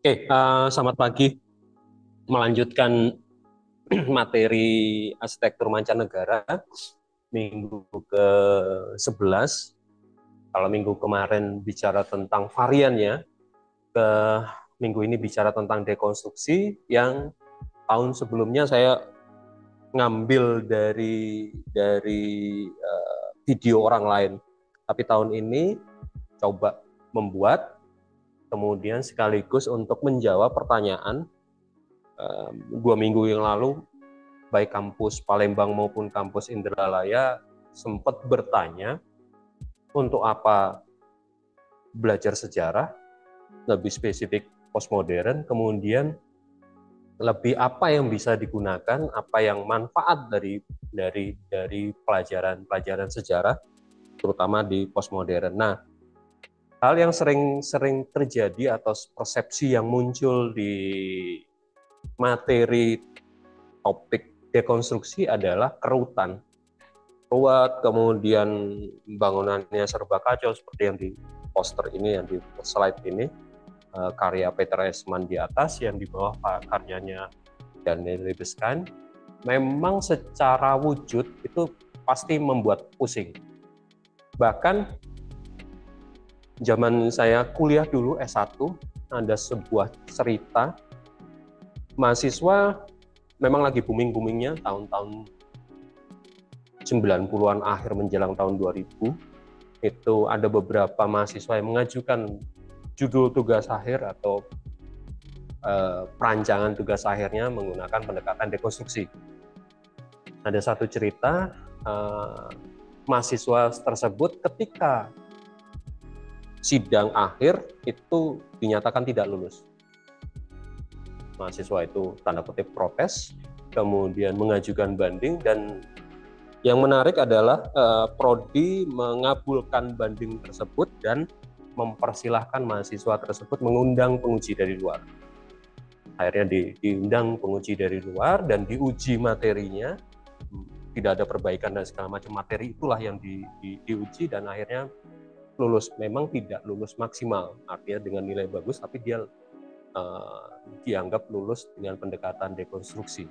Selamat pagi. Melanjutkan materi arsitektur mancanegara minggu ke-11. Kalau minggu kemarin bicara tentang variannya, ke minggu ini bicara tentang dekonstruksi yang tahun sebelumnya saya ngambil dari video orang lain. Tapi tahun ini coba membuat, kemudian sekaligus untuk menjawab pertanyaan 2 minggu yang lalu, baik kampus Palembang maupun kampus Indralaya sempat bertanya untuk apa belajar sejarah, lebih spesifik postmodern, kemudian lebih apa yang bisa digunakan, apa yang manfaat dari pelajaran sejarah, terutama di postmodern. Nah, hal yang sering terjadi atau persepsi yang muncul di materi topik dekonstruksi adalah kerutan, ruwet, kemudian bangunannya serba kacau seperti yang di poster ini, yang di slide ini, karya Peter Eastman di atas, yang di bawah karyanya Daniel Libeskind. Memang secara wujud itu pasti membuat pusing. Bahkan zaman saya kuliah dulu S1, ada sebuah cerita mahasiswa, memang lagi booming-boomingnya tahun-tahun 90-an akhir menjelang tahun 2000, itu ada beberapa mahasiswa yang mengajukan judul tugas akhir atau perancangan tugas akhirnya menggunakan pendekatan dekonstruksi. Ada satu cerita, mahasiswa tersebut ketika sidang akhir itu dinyatakan tidak lulus. Mahasiswa itu tanda kutip protes, kemudian mengajukan banding, dan yang menarik adalah prodi mengabulkan banding tersebut dan mempersilahkan mahasiswa tersebut mengundang penguji dari luar. Akhirnya diundang penguji dari luar dan diuji materinya, tidak ada perbaikan dan segala macam materi itulah yang diuji, dan akhirnya lulus. Memang tidak lulus maksimal, artinya dengan nilai bagus, tapi dia dianggap lulus dengan pendekatan dekonstruksi.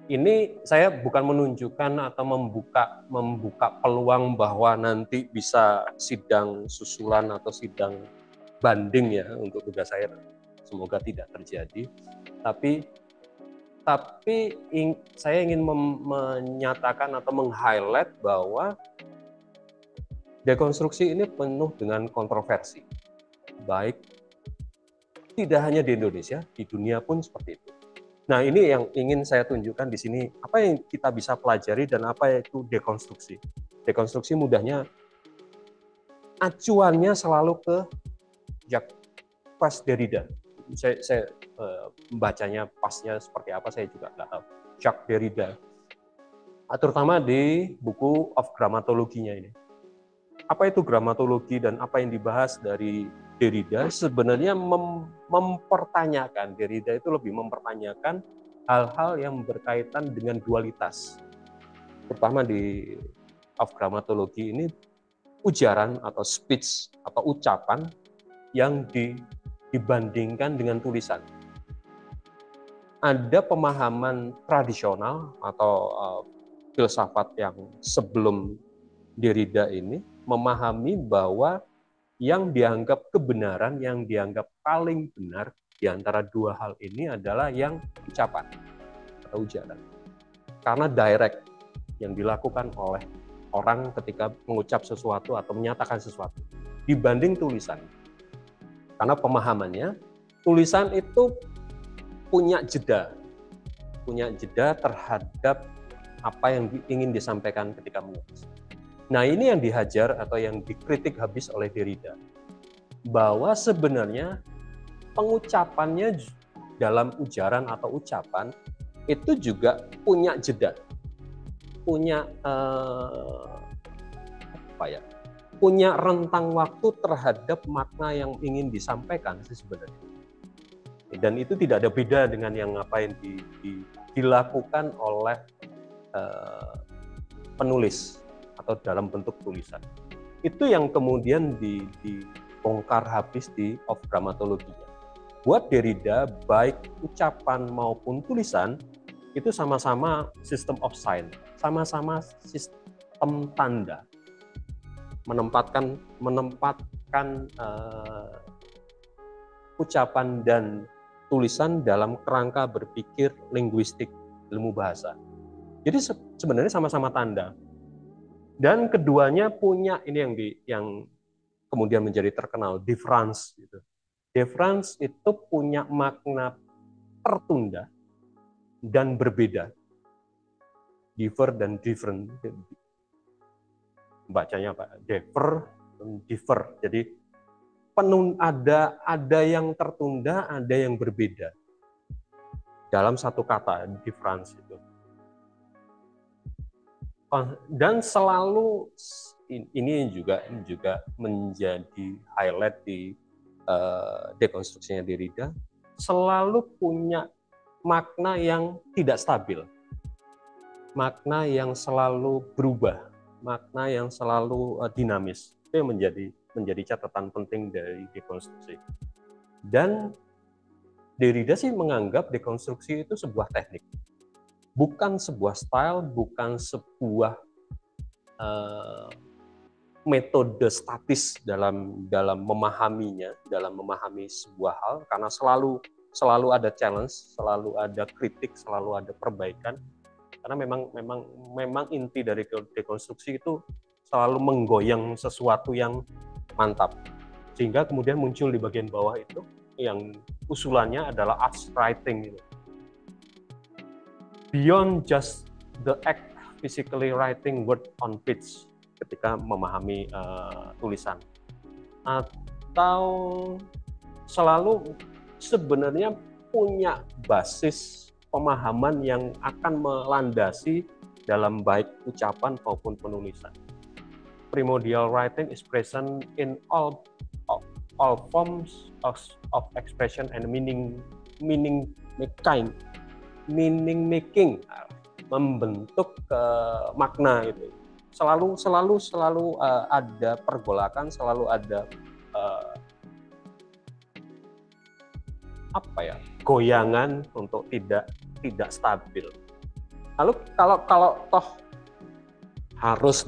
Ini saya bukan menunjukkan atau membuka peluang bahwa nanti bisa sidang susulan atau sidang banding ya untuk tugas akhir. Semoga tidak terjadi. Tapi saya ingin menyatakan atau meng-highlight bahwa dekonstruksi ini penuh dengan kontroversi. Baik tidak hanya di Indonesia, di dunia pun seperti itu. Nah, ini yang ingin saya tunjukkan di sini, apa yang kita bisa pelajari dan apa itu dekonstruksi. Dekonstruksi mudahnya acuannya selalu ke Jacques Derrida. Saya membacanya pasnya seperti apa saya juga nggak tahu. Jacques Derrida, terutama di buku Of Grammatology-nya ini. Apa itu gramatologi dan apa yang dibahas dari Derrida sebenarnya mempertanyakan, Derrida itu lebih mempertanyakan hal-hal yang berkaitan dengan dualitas. Terutama di Of Grammatology ini, ujaran atau speech atau ucapan yang dibandingkan dengan tulisan. Ada pemahaman tradisional atau filsafat yang sebelum Derrida ini memahami bahwa yang dianggap kebenaran, yang dianggap paling benar di antara dua hal ini adalah yang ucapan atau ujaran. Karena direct yang dilakukan oleh orang ketika mengucap sesuatu atau menyatakan sesuatu dibanding tulisan. Karena pemahamannya tulisan itu punya jeda terhadap apa yang ingin disampaikan ketika menulis. Nah, ini yang dihajar atau yang dikritik habis oleh Derrida, bahwa sebenarnya pengucapannya dalam ujaran atau ucapan itu juga punya jeda, punya punya rentang waktu terhadap makna yang ingin disampaikan sih sebenarnya. Dan itu tidak ada beda dengan yang apa yang dilakukan oleh penulis atau dalam bentuk tulisan. Itu yang kemudian dibongkar habis di Of Grammatology. buat Derrida, baik ucapan maupun tulisan itu sama-sama system of sign, sama-sama sistem tanda, menempatkan ucapan dan tulisan dalam kerangka berpikir linguistik ilmu bahasa. Jadi sebenarnya sama-sama tanda. Dan keduanya punya ini yang kemudian menjadi terkenal, difference gitu. Difference itu punya makna tertunda dan berbeda. Differ dan different. Bacanya apa? Differ dan differ. Jadi ada yang tertunda, ada yang berbeda dalam satu kata, difference itu. Dan selalu ini juga menjadi highlight di dekonstruksinya Derrida, selalu punya makna yang tidak stabil, makna yang selalu berubah, makna yang selalu dinamis. Itu yang menjadi catatan penting dari dekonstruksi. Dan Derrida sih menganggap dekonstruksi itu sebuah teknik, bukan sebuah style, bukan sebuah metode statis dalam memahaminya, dalam memahami sebuah hal, karena selalu ada challenge, selalu ada kritik, selalu ada perbaikan. Karena memang inti dari dekonstruksi itu selalu menggoyang sesuatu yang mantap, sehingga kemudian muncul di bagian bawah itu yang usulannya adalah arts writing. Beyond just the act physically writing word on page ketika memahami tulisan, atau selalu sebenarnya punya basis pemahaman yang akan melandasi dalam baik ucapan maupun penulisan. Primordial writing is present in all forms of expression and meaning making, membentuk makna itu. Selalu ada pergolakan, selalu ada goyangan untuk tidak stabil. Lalu kalau toh harus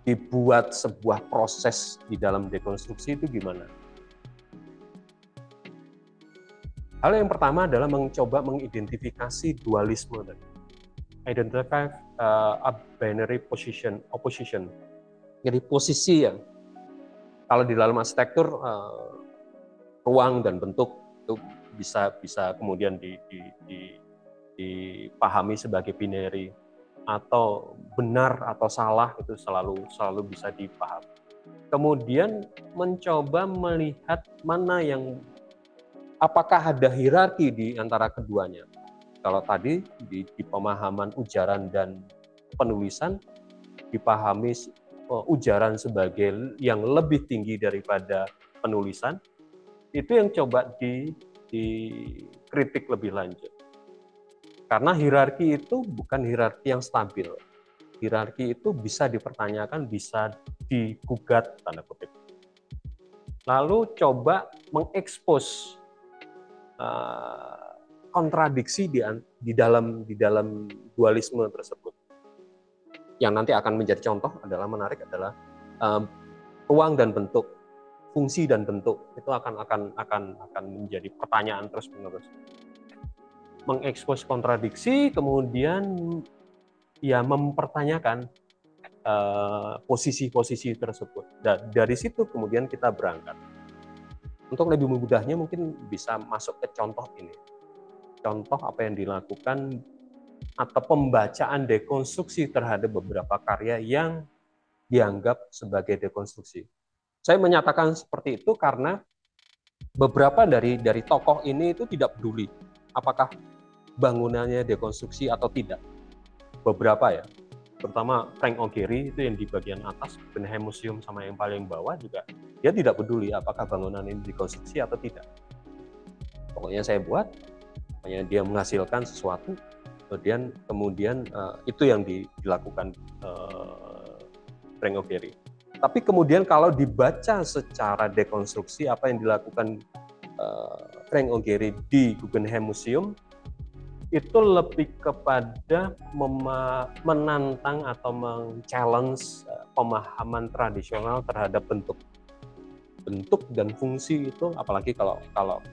dibuat sebuah proses di dalam dekonstruksi itu gimana? Hal yang pertama adalah mencoba mengidentifikasi dualisme tadi. Identify a binary opposition. Jadi posisi yang kalau di dalam arsitektur ruang dan bentuk itu bisa kemudian dipahami sebagai binary, atau benar atau salah itu selalu bisa dipahami. Kemudian mencoba melihat mana yang apakah ada hierarki di antara keduanya. Kalau tadi di pemahaman ujaran dan penulisan dipahami ujaran sebagai yang lebih tinggi daripada penulisan, itu yang coba dikritik lebih lanjut. Karena hierarki itu bukan hierarki yang stabil. Hierarki itu bisa dipertanyakan, bisa digugat, tanda kutip. Lalu coba mengekspos kontradiksi di dalam dualisme tersebut. Yang nanti akan menjadi contoh adalah ruang dan bentuk, fungsi dan bentuk itu akan menjadi pertanyaan terus-menerus. Mengekspos kontradiksi, kemudian ya mempertanyakan posisi-posisi tersebut. Dari situ kemudian kita berangkat. Untuk lebih mudahnya mungkin bisa masuk ke contoh ini. Contoh apa yang dilakukan atau pembacaan dekonstruksi terhadap beberapa karya yang dianggap sebagai dekonstruksi. Saya menyatakan seperti itu karena beberapa dari tokoh ini itu tidak peduli apakah bangunannya dekonstruksi atau tidak. Beberapa ya, terutama Frank O'Gary itu yang di bagian atas, Guggenheim Museum sama yang paling bawah juga, dia tidak peduli apakah bangunan ini dekonstruksi atau tidak. Pokoknya saya buat, pokoknya dia menghasilkan sesuatu, kemudian itu yang dilakukan Frank O'Gary. Tapi kemudian kalau dibaca secara dekonstruksi apa yang dilakukan Frank O'Gary di Guggenheim Museum itu lebih kepada menantang atau men-challenge pemahaman tradisional terhadap bentuk dan fungsi itu, apalagi kalau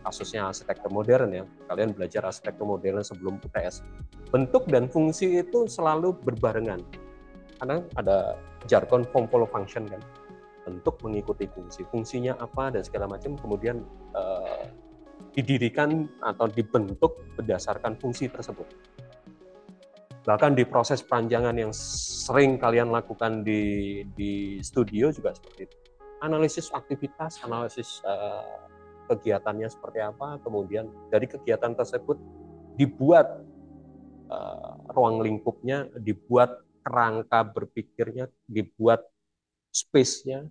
kasusnya arsitektur modern ya, kalian belajar arsitektur modern sebelum UTS. Bentuk dan fungsi itu selalu berbarengan. Karena ada jargon form follow function kan. Bentuk mengikuti fungsi. Fungsinya apa dan segala macam kemudian didirikan atau dibentuk berdasarkan fungsi tersebut. Bahkan di proses perancangan yang sering kalian lakukan di studio juga seperti itu. Analisis aktivitas, analisis kegiatannya seperti apa, kemudian dari kegiatan tersebut dibuat ruang lingkupnya, dibuat kerangka berpikirnya, dibuat space-nya,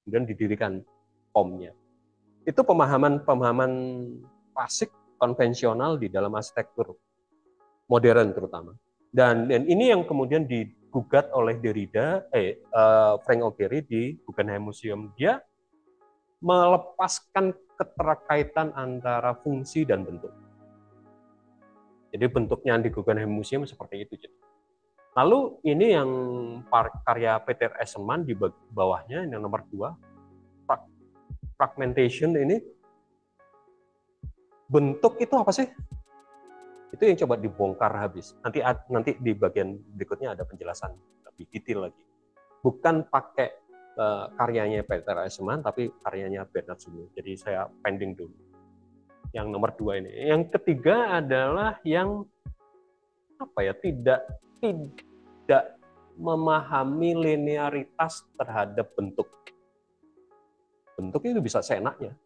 kemudian didirikan form-nya. Itu pemahaman klasik konvensional di dalam arsitektur modern terutama. Dan ini yang kemudian digugat oleh Derrida, Frank O'Gary di Guggenheim Museum. Dia melepaskan keterkaitan antara fungsi dan bentuk. Jadi bentuknya di Guggenheim Museum seperti itu. Lalu ini yang karya Peter Eisenman di bawahnya, yang nomor 2, fragmentation ini. Bentuk itu apa sih? Itu yang coba dibongkar habis. Nanti di bagian berikutnya ada penjelasan lebih detail lagi. Bukan pakai karyanya Peter Eisenman, tapi karyanya Bernard Sumo. Jadi saya pending dulu. Yang nomor 2 ini. Yang ketiga adalah yang tidak memahami linearitas terhadap bentuk. Bentuk itu bisa seenaknya.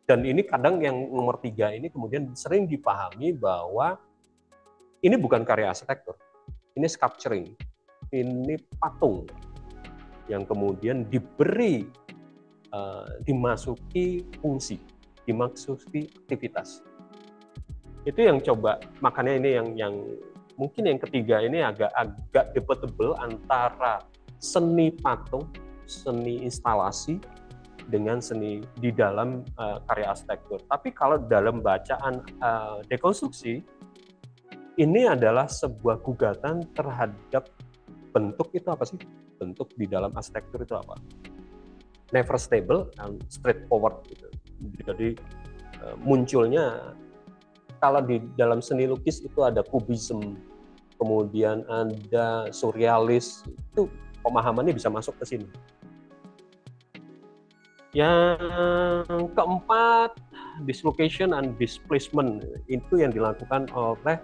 Dan ini kadang yang nomor 3 ini kemudian sering dipahami bahwa ini bukan karya arsitektur, ini sculpturing, ini patung yang kemudian dimasuki fungsi, dimasuki aktivitas. Itu yang coba, makanya ini yang mungkin yang ketiga ini agak debatable antara seni patung, seni instalasi, dengan seni di dalam karya arsitektur. Tapi kalau dalam bacaan dekonstruksi, ini adalah sebuah gugatan terhadap bentuk itu apa sih? Bentuk di dalam arsitektur itu apa? Never stable and straightforward gitu. Jadi munculnya kalau di dalam seni lukis itu ada kubisme, kemudian ada surrealis, itu pemahamannya bisa masuk ke sini. Yang keempat, dislocation and displacement, itu yang dilakukan oleh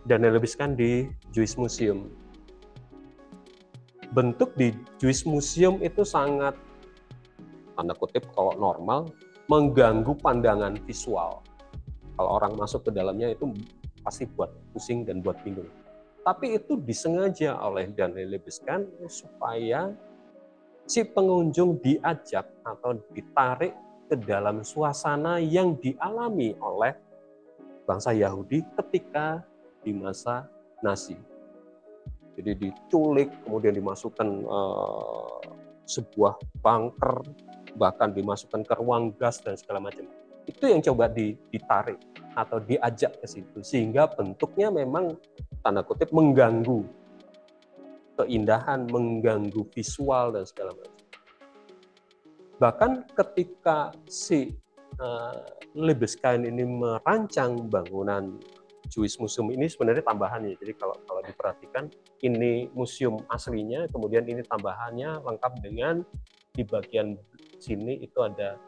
Daniel Libeskind di Jewish Museum. Bentuk di Jewish Museum itu sangat, tanda kutip kalau normal, mengganggu pandangan visual. Kalau orang masuk ke dalamnya itu pasti buat pusing dan buat bingung. Tapi itu disengaja oleh Daniel Libeskind supaya si pengunjung diajak atau ditarik ke dalam suasana yang dialami oleh bangsa Yahudi ketika di masa Nazi. Jadi diculik, kemudian dimasukkan sebuah bunker, bahkan dimasukkan ke ruang gas dan segala macam. Itu yang coba ditarik atau diajak ke situ, sehingga bentuknya memang tanda kutip mengganggu keindahan, mengganggu visual dan segala macam. Bahkan ketika si Libeskind ini merancang bangunan Jewish Museum ini sebenarnya tambahannya. Jadi kalau diperhatikan ini museum aslinya, kemudian ini tambahannya lengkap dengan di bagian sini itu ada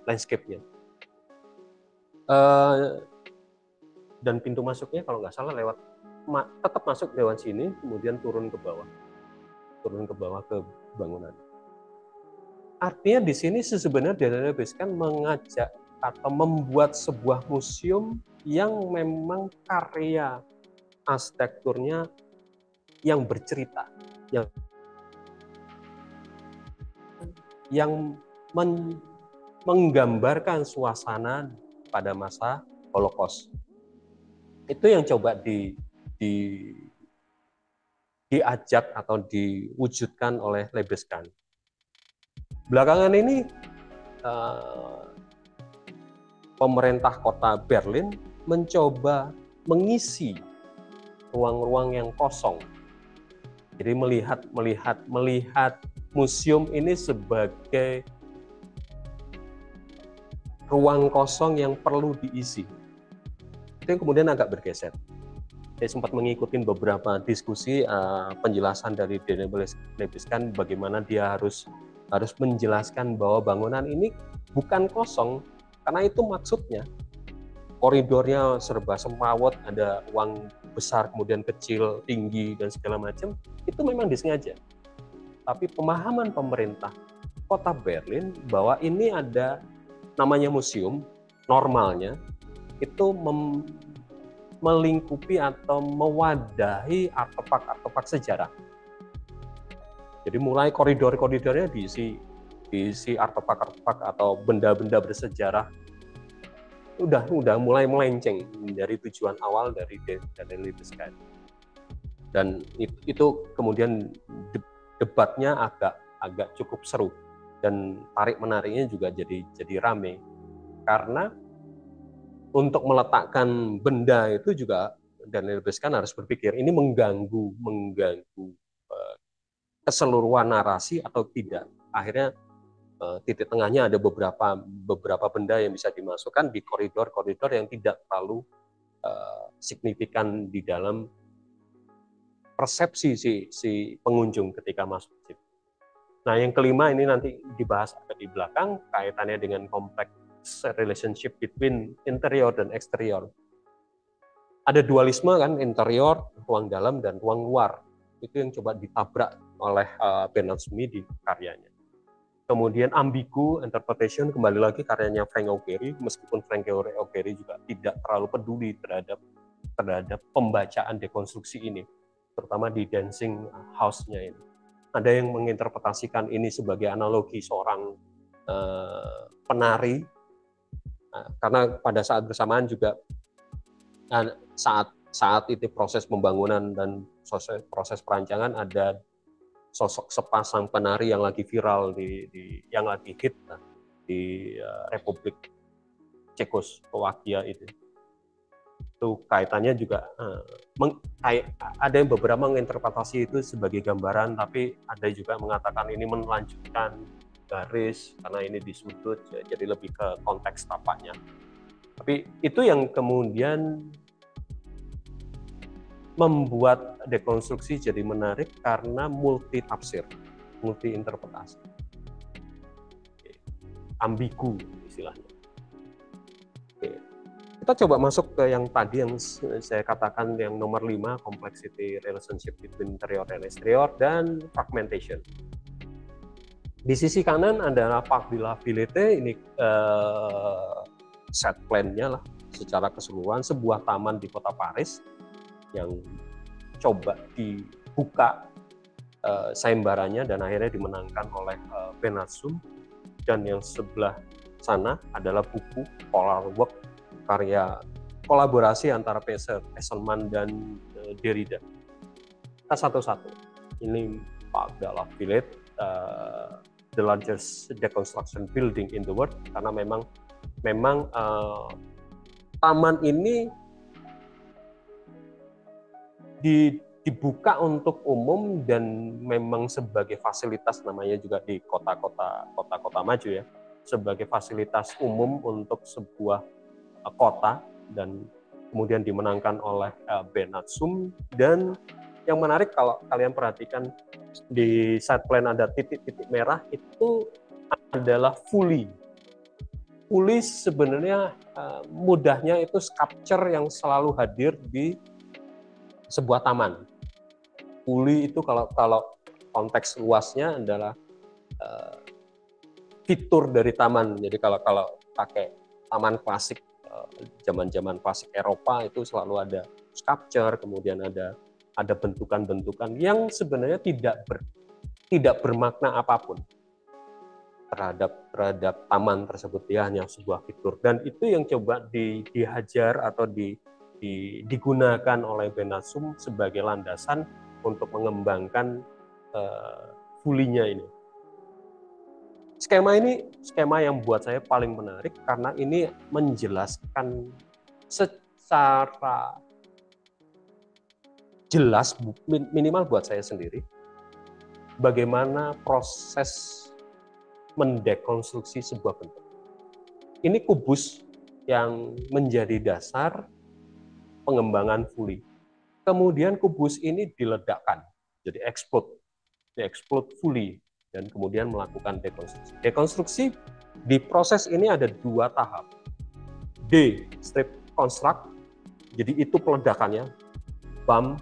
landscape-nya. Dan pintu masuknya kalau nggak salah tetap masuk lewat sini, kemudian turun ke bawah ke bangunan. Artinya di sini sebenarnya Daniel Libeskind mengajak atau membuat sebuah museum yang memang karya arsitekturnya yang bercerita, yang menggambarkan suasana pada masa Holocaust. Itu yang coba diajak atau diwujudkan oleh Lebeskan. Belakangan ini pemerintah kota Berlin mencoba mengisi ruang-ruang yang kosong. Jadi melihat museum ini sebagai ruang kosong yang perlu diisi. Itu yang kemudian agak bergeser. Saya sempat mengikuti beberapa diskusi penjelasan dari Daniel Lebeskan bagaimana dia harus menjelaskan bahwa bangunan ini bukan kosong, karena itu maksudnya. Koridornya serba semrawut, ada ruang besar, kemudian kecil, tinggi, dan segala macam, itu memang disengaja. Tapi pemahaman pemerintah kota Berlin bahwa ini ada namanya museum, normalnya itu melingkupi atau mewadahi artefak-artefak sejarah. Jadi mulai koridor-koridornya diisi artefak-artefak atau benda-benda bersejarah. Udah mulai melenceng dari tujuan awal dari Lebeskan. Dan itu kemudian debatnya agak cukup seru, dan tarik menariknya juga jadi rame, karena untuk meletakkan benda itu juga Daniel Lebeskan harus berpikir ini mengganggu keseluruhan narasi atau tidak. Akhirnya titik tengahnya ada beberapa benda yang bisa dimasukkan di koridor-koridor yang tidak terlalu signifikan di dalam persepsi si pengunjung ketika masuk. Nah, yang kelima ini nanti dibahas agak di belakang, kaitannya dengan kompleks relationship between interior dan eksterior. Ada dualisme kan, interior, ruang dalam dan ruang luar. Itu yang coba ditabrak oleh Bernard Summy di karyanya. Kemudian ambigu interpretation, kembali lagi karyanya Frank Augeri, meskipun Frank Augeri juga tidak terlalu peduli terhadap pembacaan dekonstruksi ini, terutama di Dancing House-nya ini. Ada yang menginterpretasikan ini sebagai analogi seorang penari, karena pada saat bersamaan juga saat itu proses pembangunan dan proses perancangan, ada sosok sepasang penari yang lagi viral yang lagi hit di Republik Cekoslowakia itu kaitannya juga ada yang beberapa menginterpretasi itu sebagai gambaran, tapi ada juga mengatakan ini melanjutkan garis karena ini di sudut, jadi lebih ke konteks tapaknya. Tapi itu yang kemudian membuat dekonstruksi jadi menarik karena multi tafsir, multi interpretasi, ambigu istilahnya. Oke. Kita coba masuk ke yang tadi yang saya katakan yang nomor 5, complexity relationship between interior and exterior, dan fragmentation. Di sisi kanan adalah Parc de la Villette, ini set plan-nya lah secara keseluruhan, sebuah taman di kota Paris yang coba dibuka sayembaranya dan akhirnya dimenangkan oleh Bernard Summy. Dan yang sebelah sana adalah buku Polar Walk, karya kolaborasi antara Pesselman dan Derrida. Kita satu-satu. Ini Parc de la Villette, the largest deconstruction building in the world, karena memang taman ini dibuka untuk umum dan memang sebagai fasilitas, namanya juga di kota-kota maju ya, sebagai fasilitas umum untuk sebuah kota, dan kemudian dimenangkan oleh Bernard Summy. Dan yang menarik kalau kalian perhatikan di side plan ada titik-titik merah, itu adalah Fully sebenarnya mudahnya itu sculpture yang selalu hadir di sebuah taman. Fully itu kalau konteks luasnya adalah fitur dari taman. Jadi kalau pakai taman klasik, zaman-zaman klasik Eropa itu selalu ada sculpture, kemudian ada bentukan-bentukan yang sebenarnya tidak bermakna apapun terhadap taman tersebut, dia hanya sebuah fitur. Dan itu yang coba dihajar atau digunakan oleh Bernard Summy sebagai landasan untuk mengembangkan fulinya ini. Skema ini skema yang buat saya paling menarik karena ini menjelaskan secara jelas, minimal buat saya sendiri, bagaimana proses mendekonstruksi sebuah bentuk. Ini kubus yang menjadi dasar pengembangan fuli. Kemudian kubus ini diledakkan, jadi explode fuli, dan kemudian melakukan dekonstruksi. Dekonstruksi di proses ini ada 2 tahap. D, strip construct, jadi itu peledakannya, bam,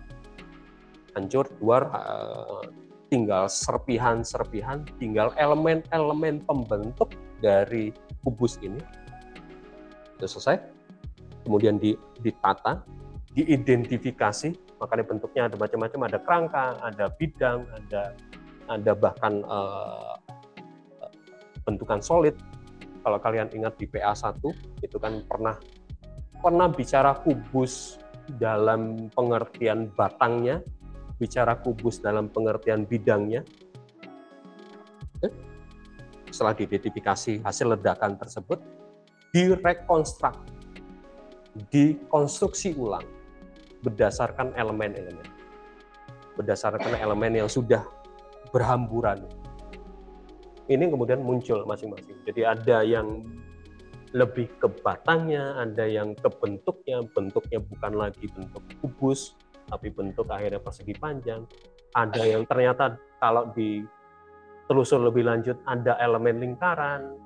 hancur, keluar, tinggal serpihan-serpihan, tinggal elemen-elemen pembentuk dari kubus ini. Itu selesai. Kemudian ditata, diidentifikasi, makanya bentuknya ada macam-macam, ada kerangka, ada bidang, ada bahkan bentukan solid. Kalau kalian ingat di PA1 itu kan pernah bicara kubus dalam pengertian batangnya, bicara kubus dalam pengertian bidangnya. Setelah diidentifikasi hasil ledakan tersebut, dikonstruksi ulang berdasarkan elemen-elemen, berdasarkan elemen yang sudah berhamburan. Ini kemudian muncul masing-masing. Jadi ada yang lebih ke batangnya, ada yang ke bentuknya bukan lagi bentuk kubus, tapi bentuk akhirnya persegi panjang. Ada yang ternyata kalau ditelusur lebih lanjut ada elemen lingkaran.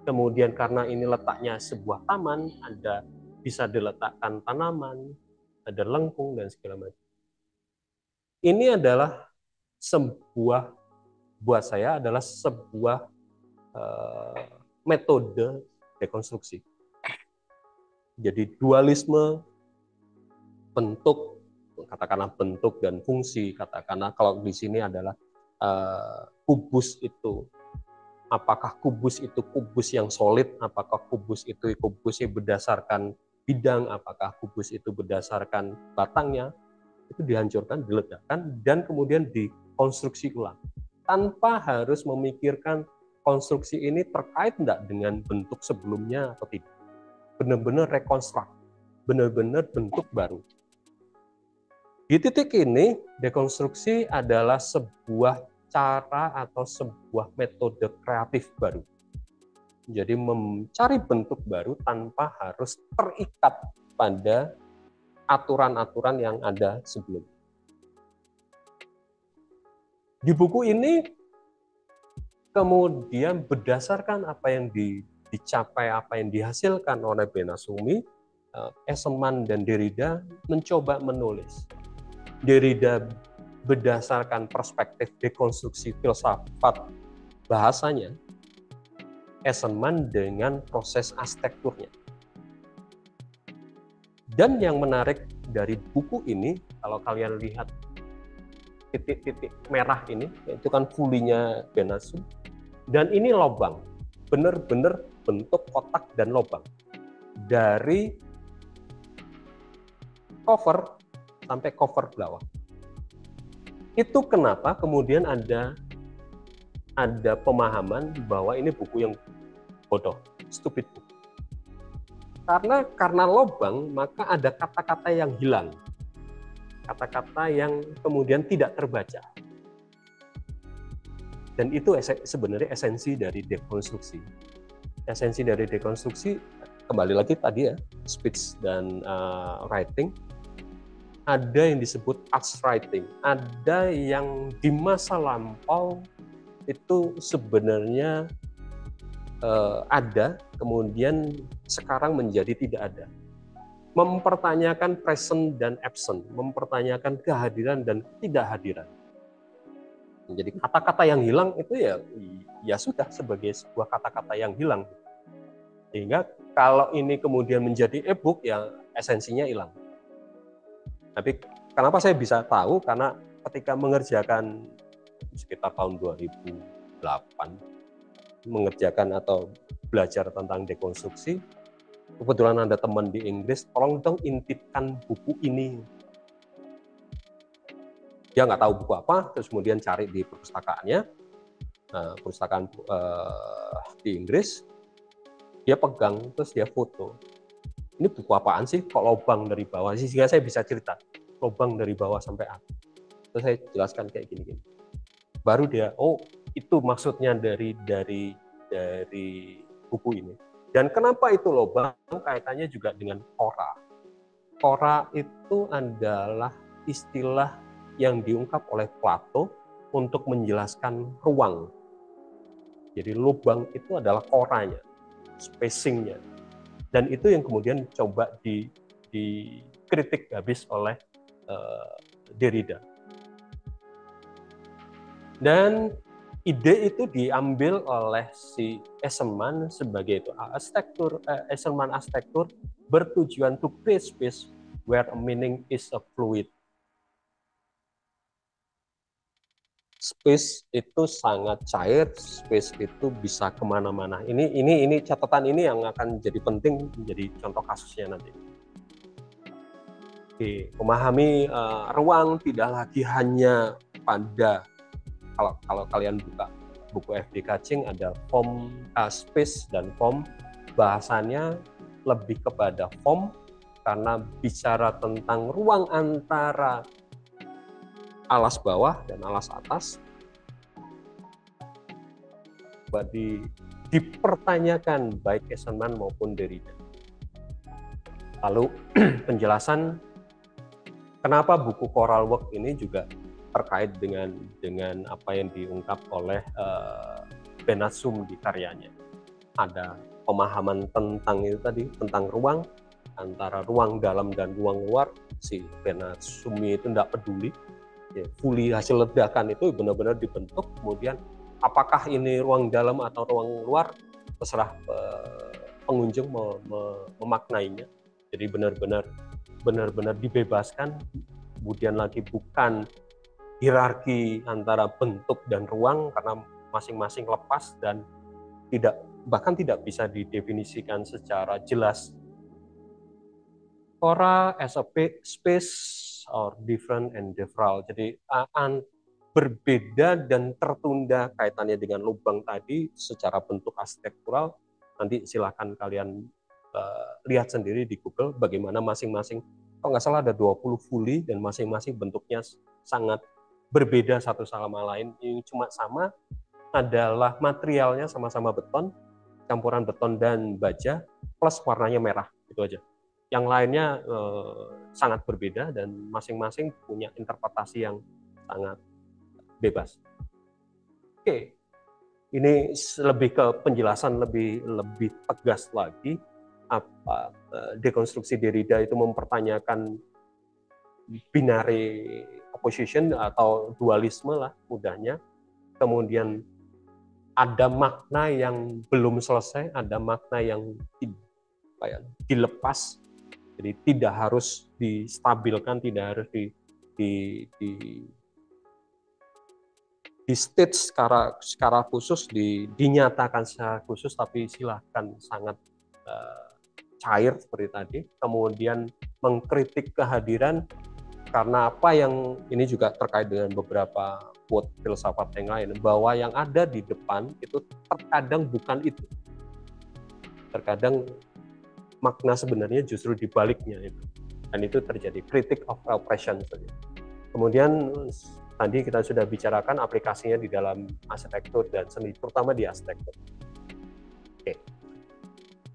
Kemudian karena ini letaknya sebuah taman, ada bisa diletakkan tanaman, ada lengkung dan segala macam. Ini adalah buat saya adalah sebuah metode dekonstruksi. Jadi dualisme bentuk, katakanlah bentuk dan fungsi, katakanlah kalau di sini adalah kubus itu, apakah kubus itu kubus yang solid, apakah kubus itu kubusnya berdasarkan bidang, apakah kubus itu berdasarkan batangnya, itu dihancurkan, diledakkan, dan kemudian dikonstruksi ulang. Tanpa harus memikirkan konstruksi ini terkait enggak dengan bentuk sebelumnya atau tidak. Benar-benar rekonstruk, benar-benar bentuk baru. Di titik ini, dekonstruksi adalah sebuah cara atau sebuah metode kreatif baru. Jadi mencari bentuk baru tanpa harus terikat pada aturan-aturan yang ada sebelumnya. Di buku ini kemudian berdasarkan apa yang dicapai, apa yang dihasilkan oleh Benasumi, Eisenman dan Derrida mencoba menulis. Derrida berdasarkan perspektif dekonstruksi filsafat bahasanya, Eisenman dengan proses arsitekturnya. Dan yang menarik dari buku ini, kalau kalian lihat titik-titik merah ini, itu kan fulinya Benasum, dan ini lobang, benar-benar bentuk kotak dan lobang dari cover sampai cover bawah. Itu kenapa kemudian ada pemahaman bahwa ini buku yang bodoh, stupid book. Karena lobang, maka ada kata-kata yang hilang. Kata-kata yang kemudian tidak terbaca. Dan itu sebenarnya esensi dari dekonstruksi. Esensi dari dekonstruksi, kembali lagi tadi ya, speech dan writing, ada yang disebut arts writing, ada yang di masa lampau itu sebenarnya ada, kemudian sekarang menjadi tidak ada. Mempertanyakan present dan absent, mempertanyakan kehadiran dan ketidakhadiran. Jadi kata-kata yang hilang itu ya sudah sebagai sebuah kata-kata yang hilang. Sehingga kalau ini kemudian menjadi e-book, ya esensinya hilang. Tapi kenapa saya bisa tahu? Karena ketika mengerjakan sekitar tahun 2008, mengerjakan atau belajar tentang dekonstruksi, kebetulan ada teman di Inggris, tolong dong intipkan buku ini. Dia nggak tahu buku apa, terus kemudian cari di perpustakaannya, perpustakaan di Inggris, dia pegang, terus dia foto. Ini buku apaan sih? Kok lubang dari bawah sih? Sehingga saya bisa cerita, lubang dari bawah sampai atas. Terus saya jelaskan kayak gini-gini. Baru dia, oh itu maksudnya dari buku ini. Dan kenapa itu lubang? Kaitannya juga dengan kora. Kora itu adalah istilah yang diungkap oleh Plato untuk menjelaskan ruang. Jadi lubang itu adalah koranya, spacingnya. Dan itu yang kemudian coba dikritik habis oleh Derrida. Dan ide itu diambil oleh si Eisenman sebagai itu Eisenman arsitektur bertujuan to create space where a meaning is a fluid. Space itu sangat cair, space itu bisa kemana-mana. Ini catatan ini yang akan jadi penting menjadi contoh kasusnya nanti. Oke, memahami ruang tidak lagi hanya pada kalau kalian buka buku F.D. Kaching ada form space dan form, bahasanya lebih kepada form karena bicara tentang ruang antara alas bawah dan alas atas. Dipertanyakan baik Eisenman maupun Derrida. Lalu penjelasan kenapa buku Coral Work ini juga terkait dengan apa yang diungkap oleh Bernard Summ di karyanya. Ada pemahaman tentang itu tadi, tentang ruang, antara ruang dalam dan ruang luar. Si Bernard Summ itu tidak peduli. Ya, fully hasil ledakan itu benar-benar dibentuk, kemudian apakah ini ruang dalam atau ruang luar, terserah pengunjung memaknainya. Jadi benar-benar dibebaskan, kemudian lagi bukan hierarki antara bentuk dan ruang karena masing-masing lepas dan bahkan tidak bisa didefinisikan secara jelas. Cora as a space or different and different. Jadi berbeda dan tertunda kaitannya dengan lubang tadi secara bentuk arsitektural. Nanti silakan kalian lihat sendiri di Google bagaimana masing-masing, kalau nggak salah ada 20 fully dan masing-masing bentuknya sangat berbeda satu sama lain. Yang cuma sama adalah materialnya sama-sama beton, campuran beton dan baja plus warnanya merah, itu aja. Yang lainnya sangat berbeda dan masing-masing punya interpretasi yang sangat bebas. Oke, ini lebih ke penjelasan lebih tegas lagi. Apa dekonstruksi Derrida itu mempertanyakan binary opposition atau dualisme lah mudahnya. Kemudian ada makna yang belum selesai, ada makna yang dilepas. Jadi tidak harus distabilkan, tidak harus di stage secara khusus, dinyatakan secara khusus, tapi silahkan sangat cair seperti tadi. Kemudian mengkritik kehadiran karena apa yang ini juga terkait dengan beberapa quote filsafat yang lain, bahwa yang ada di depan itu terkadang bukan itu. Terkadang makna sebenarnya justru dibaliknya itu. Dan itu terjadi critic of oppression saja. Kemudian tadi kita sudah bicarakan aplikasinya di dalam arsitektur dan seni, terutama di arsitektur. Oke.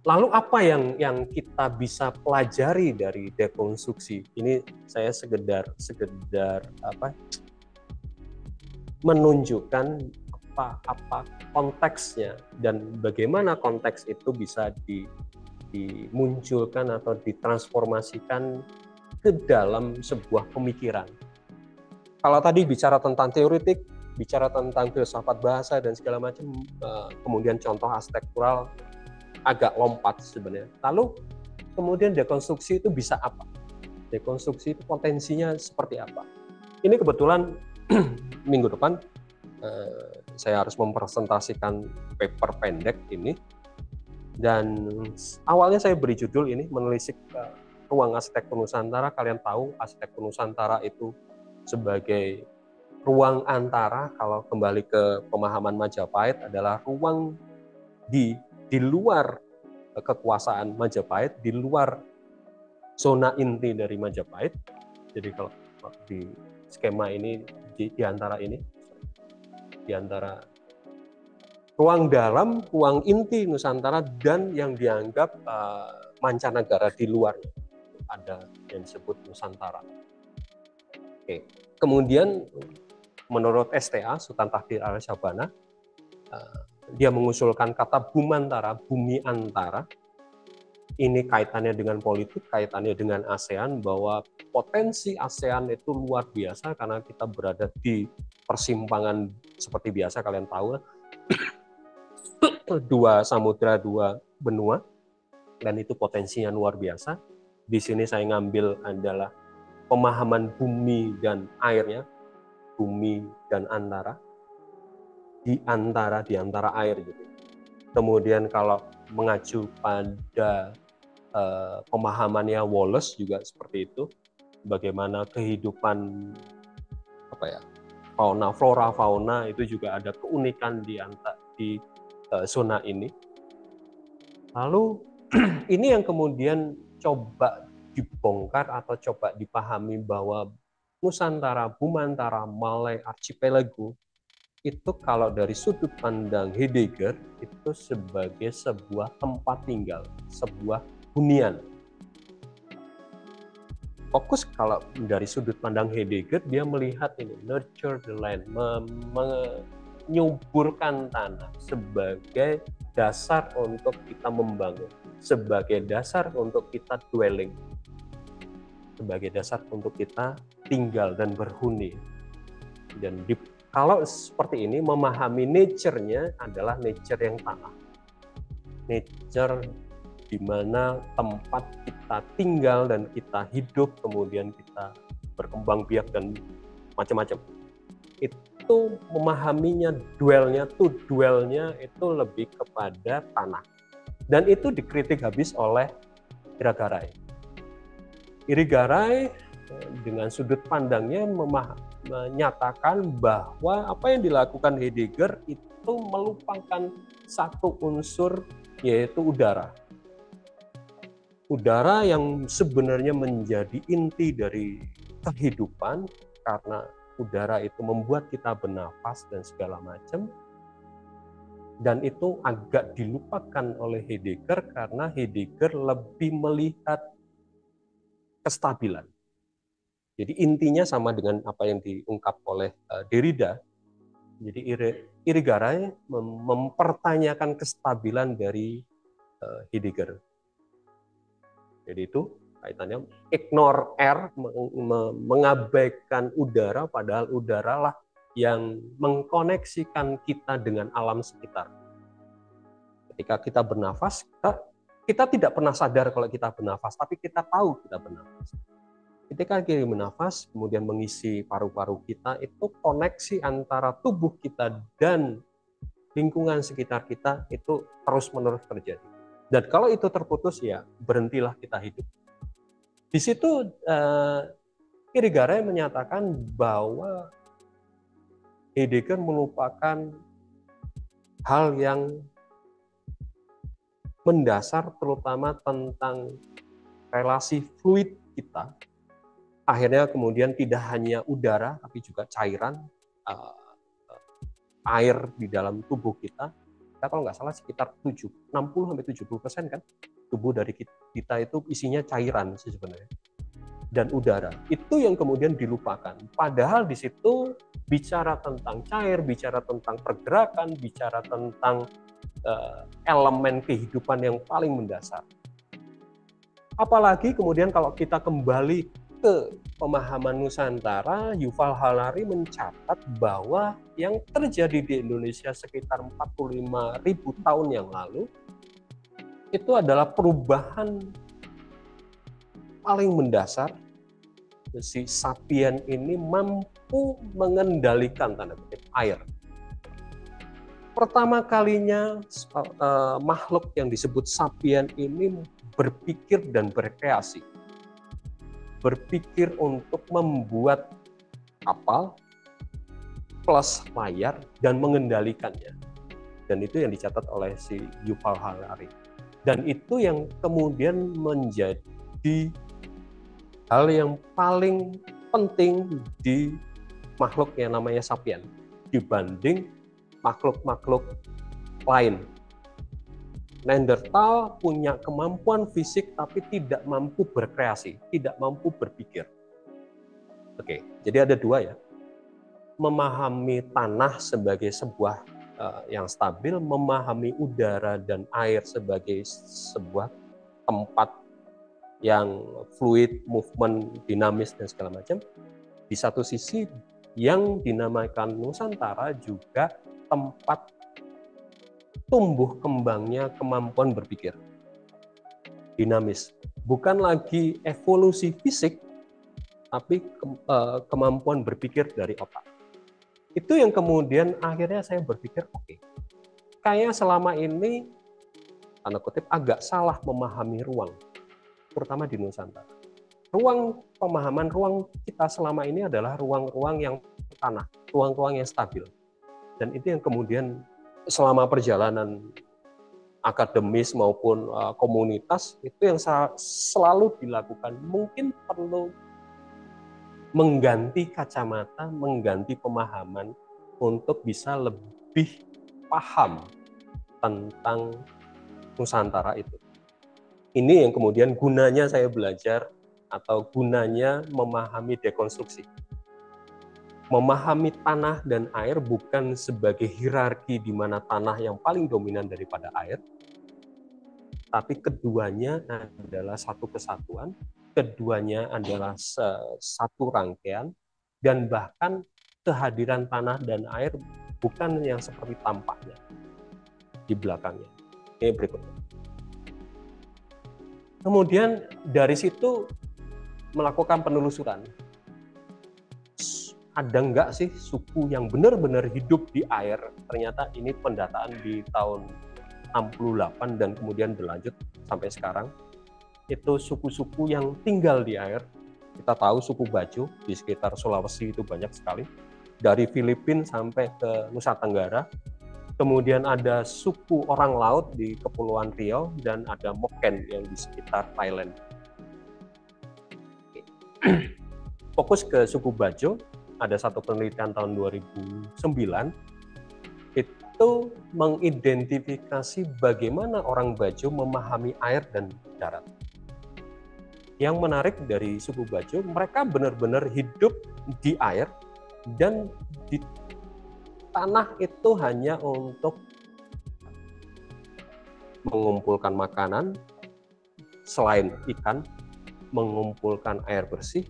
Lalu apa yang kita bisa pelajari dari dekonstruksi? Ini saya sekedar menunjukkan apa konteksnya dan bagaimana konteks itu bisa dimunculkan atau ditransformasikan ke dalam sebuah pemikiran. Kalau tadi bicara tentang teoretik, bicara tentang filsafat bahasa dan segala macam, kemudian contoh arsitektural agak lompat sebenarnya. Lalu kemudian dekonstruksi itu bisa apa? Dekonstruksi itu potensinya seperti apa? Ini kebetulan minggu depan saya harus mempresentasikan paper pendek ini. Dan awalnya saya beri judul ini, menelisik ruang arsitektur Nusantara. Kalian tahu arsitektur Nusantara itu sebagai ruang antara, kalau kembali ke pemahaman Majapahit, adalah ruang di luar kekuasaan Majapahit, di luar zona inti dari Majapahit. Jadi kalau di skema ini di antara ruang dalam, ruang inti Nusantara, dan yang dianggap mancanegara di luar, ada yang disebut Nusantara. Oke. Kemudian menurut STA, Sultan Tahdir Al-Syabana, dia mengusulkan kata Bumantara, bumi antara. Ini kaitannya dengan politik, kaitannya dengan ASEAN, bahwa potensi ASEAN itu luar biasa karena kita berada di persimpangan seperti biasa, kalian tahu, dua samudra, dua benua, dan itu potensinya luar biasa. Di sini saya ngambil adalah pemahaman bumi dan airnya, bumi dan antara, di antara air gitu. Kemudian kalau mengacu pada pemahamannya Wallace juga seperti itu, bagaimana kehidupan fauna, flora, fauna itu juga ada keunikan di zona ini. Lalu ini yang kemudian coba dibongkar atau coba dipahami bahwa Nusantara, Bumantara, Malay Archipelago itu kalau dari sudut pandang Heidegger itu sebagai sebuah tempat tinggal, sebuah hunian. Fokus kalau dari sudut pandang Heidegger, dia melihat ini, nurture the land, menyuburkan tanah sebagai dasar untuk kita membangun, sebagai dasar untuk kita dwelling, sebagai dasar untuk kita tinggal dan berhuni. Dan kalau seperti ini, memahami nature-nya adalah nature yang tanah, nature di mana tempat kita tinggal dan kita hidup, kemudian kita berkembang biak dan macam-macam. Itu memahaminya, dwellnya itu lebih kepada tanah. Dan itu dikritik habis oleh Irigaray. Irigaray dengan sudut pandangnya menyatakan bahwa apa yang dilakukan Heidegger itu melupakan satu unsur, yaitu udara. Udara yang sebenarnya menjadi inti dari kehidupan, karena udara itu membuat kita bernafas dan segala macam. Dan itu agak dilupakan oleh Heidegger karena Heidegger lebih melihat kestabilan. Jadi intinya sama dengan apa yang diungkap oleh Derrida. Jadi Irigaray mempertanyakan kestabilan dari Heidegger. Jadi itu kaitannya ignore air, mengabaikan udara, padahal udaralah yang mengkoneksikan kita dengan alam sekitar. Ketika kita bernafas, kita tidak pernah sadar kalau kita bernafas, tapi kita tahu kita bernafas. Ketika kita bernafas, kemudian mengisi paru-paru kita, itu koneksi antara tubuh kita dan lingkungan sekitar kita itu terus-menerus terjadi. Dan kalau itu terputus, ya berhentilah kita hidup. Di situ Irigaray menyatakan bahwa Heidegger melupakan hal yang mendasar, terutama tentang relasi fluid kita. Akhirnya kemudian tidak hanya udara, tapi juga cairan, air di dalam tubuh kita. Kita kalau nggak salah sekitar 60-70% kan tubuh dari kita itu isinya cairan sih sebenarnya, dan udara. Itu yang kemudian dilupakan. Padahal di situ bicara tentang cair, bicara tentang pergerakan, bicara tentang elemen kehidupan yang paling mendasar. Apalagi kemudian kalau kita kembali ke pemahaman Nusantara, Yuval Harari mencatat bahwa yang terjadi di Indonesia sekitar 45.000 tahun yang lalu itu adalah perubahan paling mendasar. Si sapien ini mampu mengendalikan tanda kutip air. Pertama kalinya makhluk yang disebut sapien ini berpikir dan berkreasi. Berpikir untuk membuat kapal plus layar dan mengendalikannya. Dan itu yang dicatat oleh si Yuval Harari. Dan itu yang kemudian menjadi hal yang paling penting di makhluk yang namanya sapien dibanding makhluk-makhluk lain. Neanderthal punya kemampuan fisik tapi tidak mampu berkreasi, tidak mampu berpikir. Oke, jadi ada dua ya. Memahami tanah sebagai sebuah yang stabil, memahami udara dan air sebagai sebuah tempat yang fluid, movement, dinamis dan segala macam. Di satu sisi yang dinamakan Nusantara juga tempat tumbuh kembangnya kemampuan berpikir. Dinamis. Bukan lagi evolusi fisik, tapi kemampuan berpikir dari otak. Itu yang kemudian akhirnya saya berpikir, oke, kayaknya selama ini, tanda kutip, agak salah memahami ruang, terutama di Nusantara. Pemahaman ruang kita selama ini adalah ruang-ruang yang tanah, ruang-ruang yang stabil. Dan itu yang kemudian selama perjalanan akademis maupun komunitas, itu yang selalu dilakukan. Mungkin perlu mengganti kacamata, mengganti pemahaman untuk bisa lebih paham tentang Nusantara itu. Ini yang kemudian gunanya saya belajar atau gunanya memahami dekonstruksi. Memahami tanah dan air bukan sebagai hierarki di mana tanah yang paling dominan daripada air, tapi keduanya adalah satu kesatuan, keduanya adalah satu rangkaian, dan bahkan kehadiran tanah dan air bukan yang seperti tampaknya di belakangnya. Ini berikutnya. Kemudian dari situ melakukan penelusuran. Ada nggak sih suku yang benar-benar hidup di air? Ternyata ini pendataan di tahun 68 dan kemudian berlanjut sampai sekarang. Itu suku-suku yang tinggal di air. Kita tahu suku Bajo di sekitar Sulawesi itu banyak sekali. Dari Filipina sampai ke Nusa Tenggara. Kemudian ada suku orang laut di Kepulauan Riau dan ada Moken yang di sekitar Thailand. Fokus ke suku Bajo, ada satu penelitian tahun 2009 itu mengidentifikasi bagaimana orang Bajo memahami air dan darat. Yang menarik dari suku Bajo, mereka benar-benar hidup di air dan di tanah itu hanya untuk mengumpulkan makanan, selain ikan, mengumpulkan air bersih,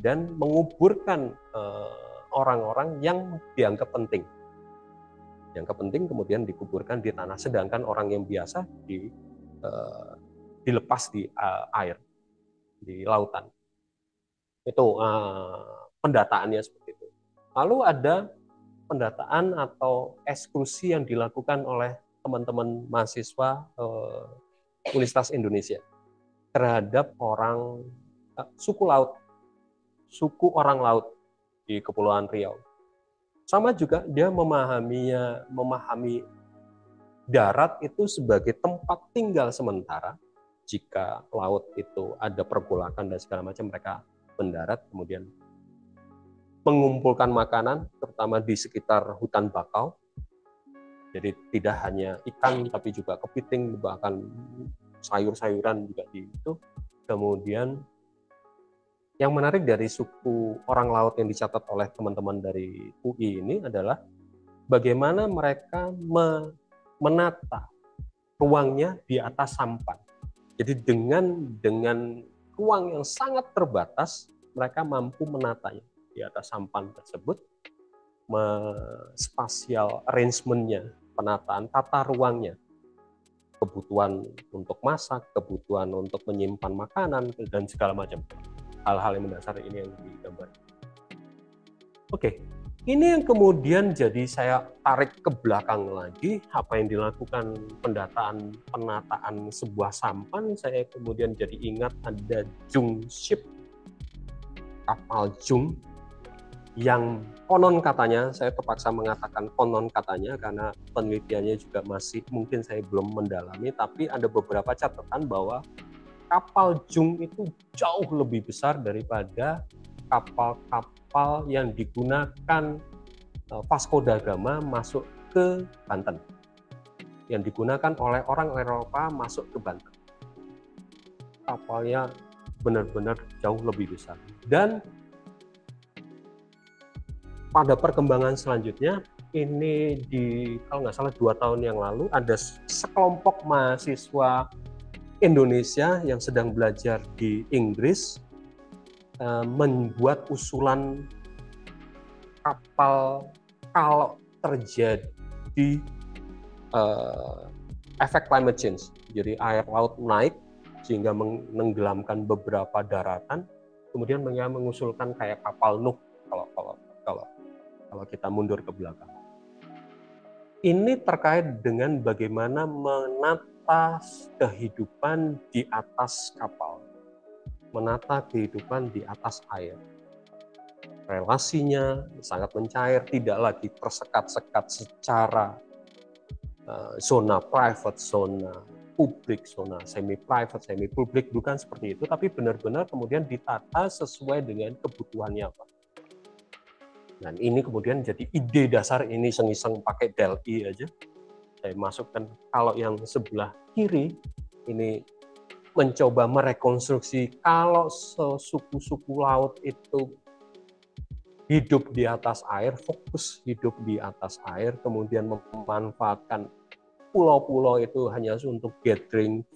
dan menguburkan orang-orang yang dianggap penting. Dianggap penting kemudian dikuburkan di tanah, sedangkan orang yang biasa dilepas di air, di lautan. Itu pendataannya seperti itu. Lalu ada pendataan atau eksklusi yang dilakukan oleh teman-teman mahasiswa Universitas Indonesia terhadap orang suku laut, suku orang laut di Kepulauan Riau. Sama juga dia memahami darat itu sebagai tempat tinggal sementara. Jika laut itu ada pergolakan dan segala macam, mereka mendarat kemudian mengumpulkan makanan, terutama di sekitar hutan bakau. Jadi tidak hanya ikan, tapi juga kepiting, bahkan sayur-sayuran juga di itu. Kemudian yang menarik dari suku orang laut yang dicatat oleh teman-teman dari UI ini adalah bagaimana mereka menata ruangnya di atas sampan. Jadi dengan ruang yang sangat terbatas, mereka mampu menatanya di atas sampan tersebut, spatial arrangement-nya, penataan tata ruangnya, kebutuhan untuk masak, kebutuhan untuk menyimpan makanan, dan segala macam. Hal-hal yang mendasar ini yang digambar. Oke, ini yang kemudian jadi saya tarik ke belakang lagi, apa yang dilakukan penataan sebuah sampan, saya kemudian jadi ingat ada Jung Ship, kapal Jung, yang konon katanya, saya terpaksa mengatakan konon katanya karena penelitiannya juga masih mungkin saya belum mendalami, tapi ada beberapa catatan bahwa kapal Jung itu jauh lebih besar daripada kapal-kapal yang digunakan Vasco da Gama masuk ke Banten, yang digunakan oleh orang Eropa masuk ke Banten. Kapalnya benar-benar jauh lebih besar. Dan pada perkembangan selanjutnya, ini kalau nggak salah 2 tahun yang lalu, ada sekelompok mahasiswa Indonesia yang sedang belajar di Inggris membuat usulan kapal kalau terjadi efek climate change, jadi air laut naik sehingga menenggelamkan beberapa daratan, kemudian mengusulkan kayak kapal Nuh kalau kita mundur ke belakang. Ini terkait dengan bagaimana menata kehidupan di atas kapal, menata kehidupan di atas air. Relasinya sangat mencair, tidak lagi tersekat-sekat secara zona private, zona publik, zona semi-private, semi-publik, bukan seperti itu, tapi benar-benar kemudian ditata sesuai dengan kebutuhannya, Pak. Dan ini kemudian jadi ide dasar, ini iseng-iseng pakai Delphi aja. Saya masukkan, kalau yang sebelah kiri ini mencoba merekonstruksi kalau suku-suku laut itu hidup di atas air, fokus hidup di atas air, kemudian memanfaatkan pulau-pulau itu hanya untuk gathering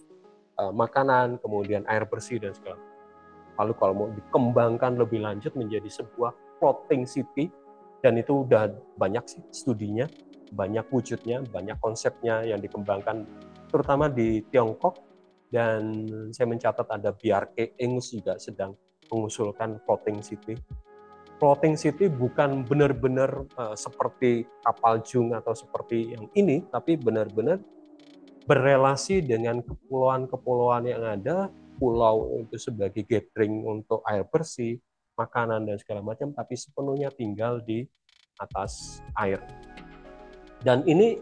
makanan, kemudian air bersih dan segala macam. Lalu kalau mau dikembangkan lebih lanjut menjadi sebuah floating city, dan itu udah banyak sih studinya, banyak wujudnya, banyak konsepnya yang dikembangkan, terutama di Tiongkok, dan saya mencatat ada BRK Ingus juga sedang mengusulkan floating city. Floating city bukan benar-benar seperti kapal Jung atau seperti yang ini, tapi benar-benar berelasi dengan kepulauan-kepulauan yang ada, pulau itu sebagai gathering untuk air bersih, makanan dan segala macam, tapi sepenuhnya tinggal di atas air. Dan ini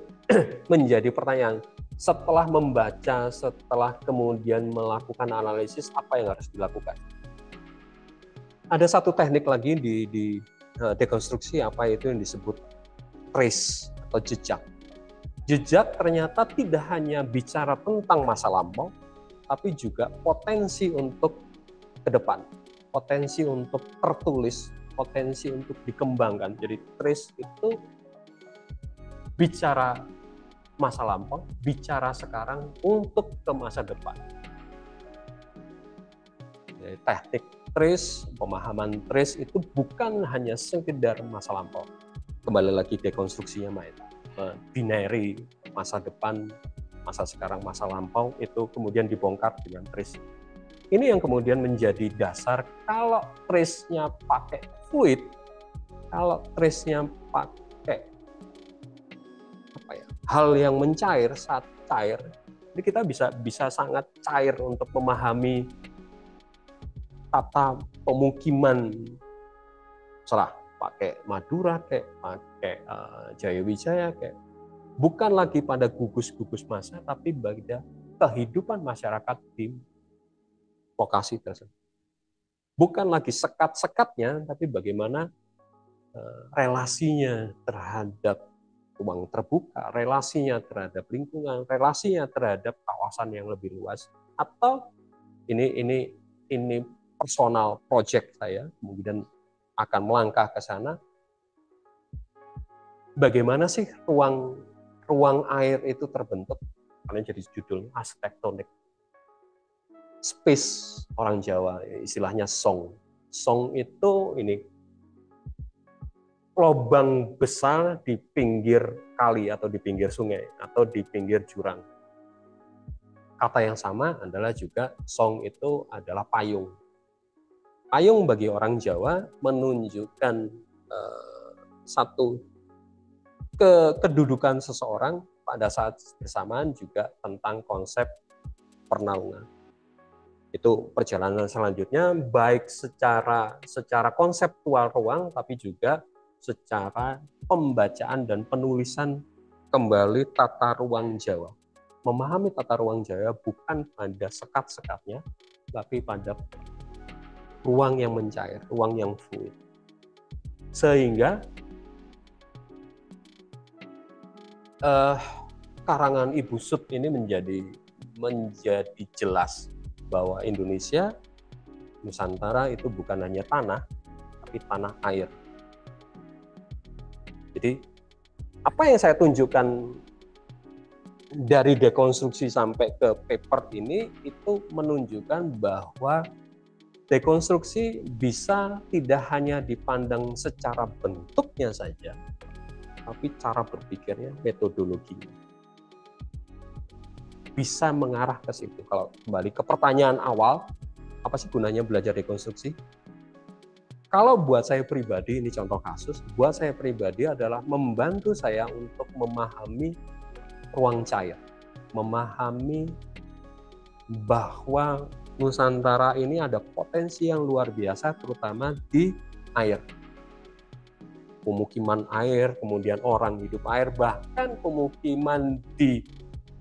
menjadi pertanyaan, setelah membaca, setelah kemudian melakukan analisis, apa yang harus dilakukan? Ada satu teknik lagi di dekonstruksi, apa itu yang disebut trace atau jejak. Jejak ternyata tidak hanya bicara tentang masa lampau, tapi juga potensi untuk ke depan, potensi untuk tertulis, potensi untuk dikembangkan. Jadi trace itu bicara masa lampau, bicara sekarang untuk ke masa depan. Jadi, teknik trace, pemahaman trace itu bukan hanya sekedar masa lampau. Kembali lagi dekonstruksinya, Main. Binary, masa depan, masa sekarang, masa lampau, itu kemudian dibongkar dengan trace. Ini yang kemudian menjadi dasar kalau trace-nya pakai fluid, kalau trace-nya pakai hal yang mencair, saat cair, jadi kita bisa sangat cair untuk memahami tata pemukiman, serah pakai Madura, kayak pakai Jayawijaya, kayak bukan lagi pada gugus-gugus massa, tapi pada kehidupan masyarakat di lokasi tersebut. Bukan lagi sekat-sekatnya, tapi bagaimana relasinya terhadap ruang terbuka, relasinya terhadap lingkungan, relasinya terhadap kawasan yang lebih luas. Atau ini personal project saya, kemudian akan melangkah ke sana. Bagaimana sih ruang air itu terbentuk? Karena jadi judulnya arsitektonik. Space, orang Jawa istilahnya song. Song itu ini lubang besar di pinggir kali atau di pinggir sungai atau di pinggir jurang. Kata yang sama adalah juga song itu adalah payung. Payung bagi orang Jawa menunjukkan satu kedudukan seseorang, pada saat bersamaan juga tentang konsep pernaungan. Itu perjalanan selanjutnya, baik secara konseptual ruang, tapi juga secara pembacaan dan penulisan kembali tata ruang Jawa. Memahami tata ruang Jawa bukan pada sekat-sekatnya, tapi pada ruang yang mencair, ruang yang fluid. Sehingga karangan Ibu Sud ini menjadi jelas bahwa Indonesia, Nusantara itu bukan hanya tanah, tapi tanah air. Jadi apa yang saya tunjukkan dari dekonstruksi sampai ke paper ini itu menunjukkan bahwa dekonstruksi bisa tidak hanya dipandang secara bentuknya saja, tapi cara berpikirnya, metodologinya bisa mengarah ke situ. Kalau kembali ke pertanyaan awal, apa sih gunanya belajar dekonstruksi? Kalau buat saya pribadi, ini contoh kasus, buat saya pribadi adalah membantu saya untuk memahami ruang cair, memahami bahwa Nusantara ini ada potensi yang luar biasa, terutama di air. Pemukiman air, kemudian orang hidup air, bahkan pemukiman di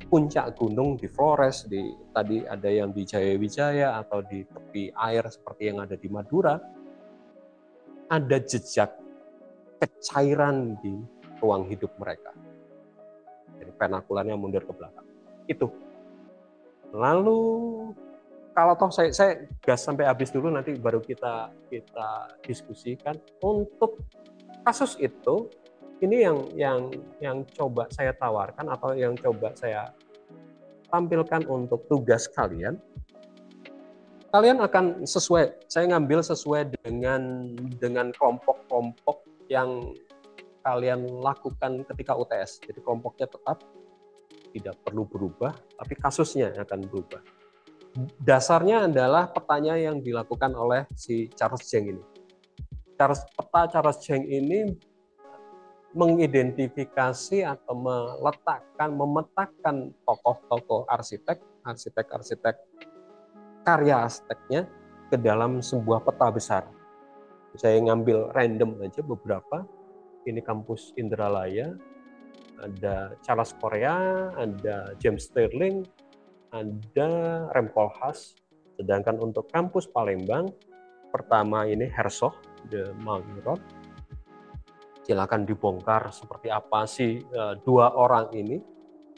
puncak gunung, di Flores, tadi ada yang di Jayawijaya atau di tepi air seperti yang ada di Madura, ada jejak kecairan di ruang hidup mereka. Jadi vernakularnya mundur ke belakang. Itu. Lalu kalau toh saya gas sampai habis dulu, nanti baru kita diskusikan. Untuk kasus itu, ini yang coba saya tawarkan atau yang coba saya tampilkan untuk tugas kalian. Kalian akan saya ngambil sesuai dengan kelompok-kelompok yang kalian lakukan ketika UTS. Jadi kelompoknya tetap tidak perlu berubah, tapi kasusnya akan berubah. Dasarnya adalah pertanyaan yang dilakukan oleh si Charles Cheng ini. Charles Cheng ini mengidentifikasi atau memetakan tokoh-tokoh arsitek karya arsiteknya ke dalam sebuah peta besar. Saya ngambil random aja beberapa. Ini kampus Indralaya, ada Charles Korea, ada James Stirling, ada Rem Koolhaas. Sedangkan untuk kampus Palembang, pertama ini Herzog, de Meuleroth. Silakan dibongkar seperti apa sih dua orang ini,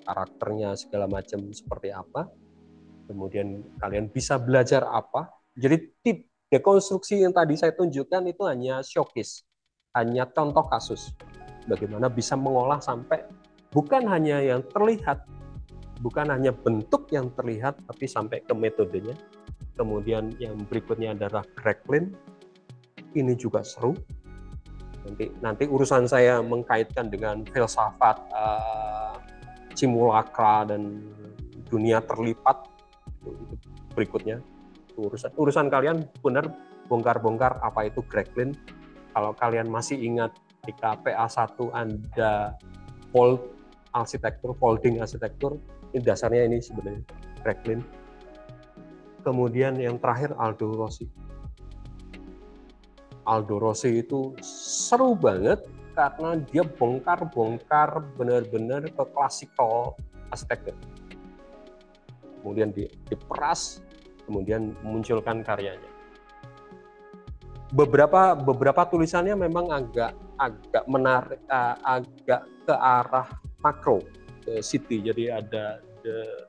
karakternya segala macam seperti apa. Kemudian kalian bisa belajar apa. Jadi tip dekonstruksi yang tadi saya tunjukkan itu hanya showcase, hanya contoh kasus. Bagaimana bisa mengolah sampai bukan hanya yang terlihat, bukan hanya bentuk yang terlihat, tapi sampai ke metodenya. Kemudian yang berikutnya adalah Greg-Lin. Ini juga seru. Nanti urusan saya mengkaitkan dengan filsafat simulakra dan dunia terlipat itu berikutnya. Urusan kalian benar bongkar-bongkar apa itu Greg-Lin. Kalau kalian masih ingat di KPA 1 ada folding arsitektur, ini dasarnya ini sebenarnya Greg-Lin. Kemudian yang terakhir Aldo Rossi itu seru banget karena dia bongkar-bongkar benar-benar ke klasikal arsitektur. Kemudian diperas, kemudian memunculkan karyanya. Beberapa tulisannya memang agak menarik, agak ke arah makro, ke city. Jadi ada the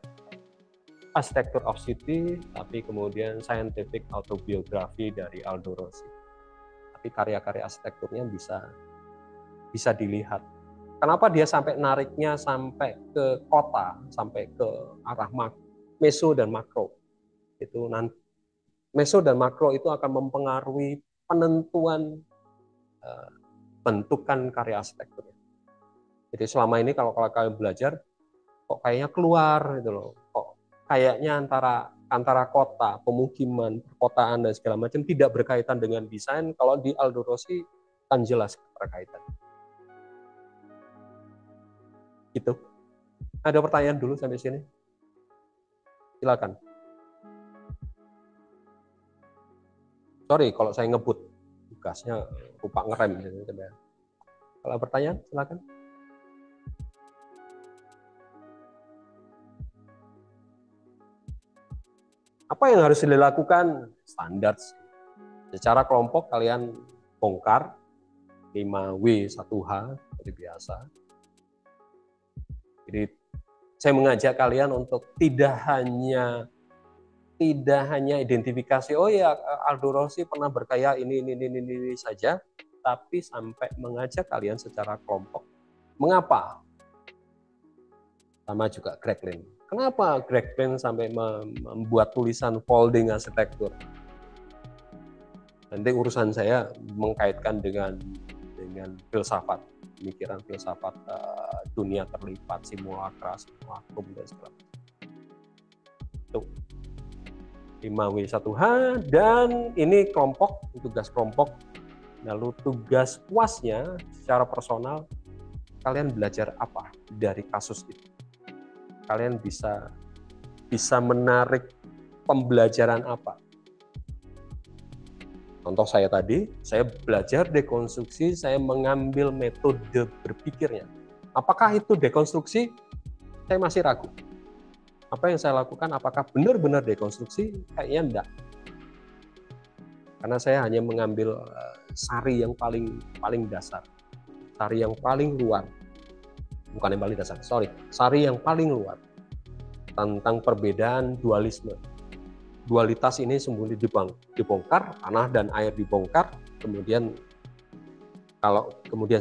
Architecture of City, tapi kemudian scientific autobiography dari Aldo Rossi. Tapi karya-karya arsitekturnya bisa dilihat. Kenapa dia sampai nariknya sampai ke kota, sampai ke arah meso dan makro. Itu nanti meso dan makro itu akan mempengaruhi penentuan bentukan karya arsitekturnya. Jadi selama ini kalau kalian belajar kok kayaknya keluar gitu loh. Kok kayaknya antara kota, pemukiman, perkotaan dan segala macam tidak berkaitan dengan desain. Kalau di Aldo Rossi kan jelas berkaitan. Gitu. Ada pertanyaan dulu sampai sini? Silakan. Sorry kalau saya ngebut, gasnya lupa ngerem. Kalau pertanyaan, silakan. Apa yang harus dilakukan? Standar. Secara kelompok kalian bongkar 5W1H seperti biasa. Jadi saya mengajak kalian untuk tidak hanya identifikasi, oh ya Aldo Rossi pernah berkarya ini saja, tapi sampai mengajak kalian secara kelompok. Mengapa? Sama juga Greg Lynn. Kenapa Greg Lynn sampai membuat tulisan folding arsitektur? Nanti urusan saya mengkaitkan dengan filsafat, pemikiran filsafat dunia terlipat, simulakra, simulacrum, dan sebagainya. Itu 5W1H, dan ini kelompok, tugas kelompok. Lalu tugas puasnya secara personal, kalian belajar apa dari kasus itu? Kalian bisa menarik pembelajaran apa? Contoh saya tadi, saya belajar dekonstruksi, saya mengambil metode berpikirnya. Apakah itu dekonstruksi? Saya masih ragu. Apa yang saya lakukan, apakah benar-benar dekonstruksi? Kayaknya enggak. Karena saya hanya mengambil sari yang paling dasar, sari yang paling luar. Bukan yang paling dasar, sari yang paling luar tentang perbedaan dualisme. Dualitas ini sembunyi dibongkar, tanah dan air dibongkar. Kemudian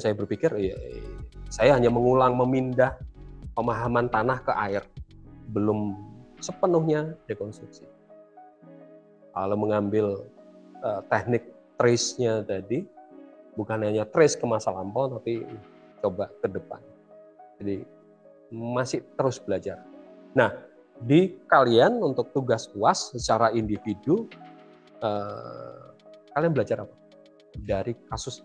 saya berpikir, saya hanya memindah pemahaman tanah ke air, belum sepenuhnya dekonstruksi. Kalau mengambil teknik trace-nya tadi, bukan hanya trace ke masa lampau, tapi coba ke depan. Jadi masih terus belajar. Nah, di kalian untuk tugas UAS secara individu, kalian belajar apa dari kasus?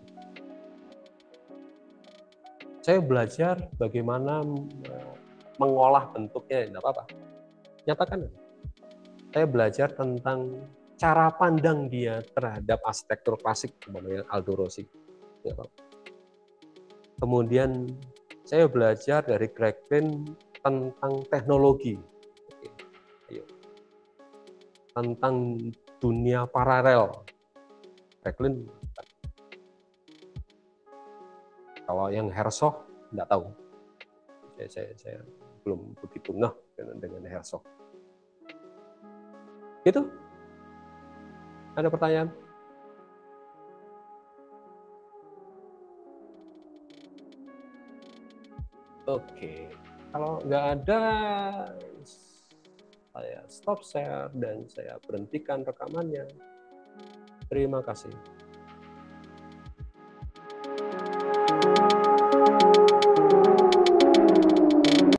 Saya belajar bagaimana mengolah bentuknya, tidak apa-apa. Nyatakan. Saya belajar tentang cara pandang dia terhadap arsitektur klasik, namanya Aldo Rossi. Kemudian saya belajar dari Greg Lynn tentang teknologi, tentang dunia paralel. Greg Lynn. Kalau yang Herzog, tidak tahu. Saya belum begitu ngeh dengan Herzog. Itu? Ada pertanyaan? Oke, kalau nggak ada, saya stop share dan saya berhentikan rekamannya. Terima kasih.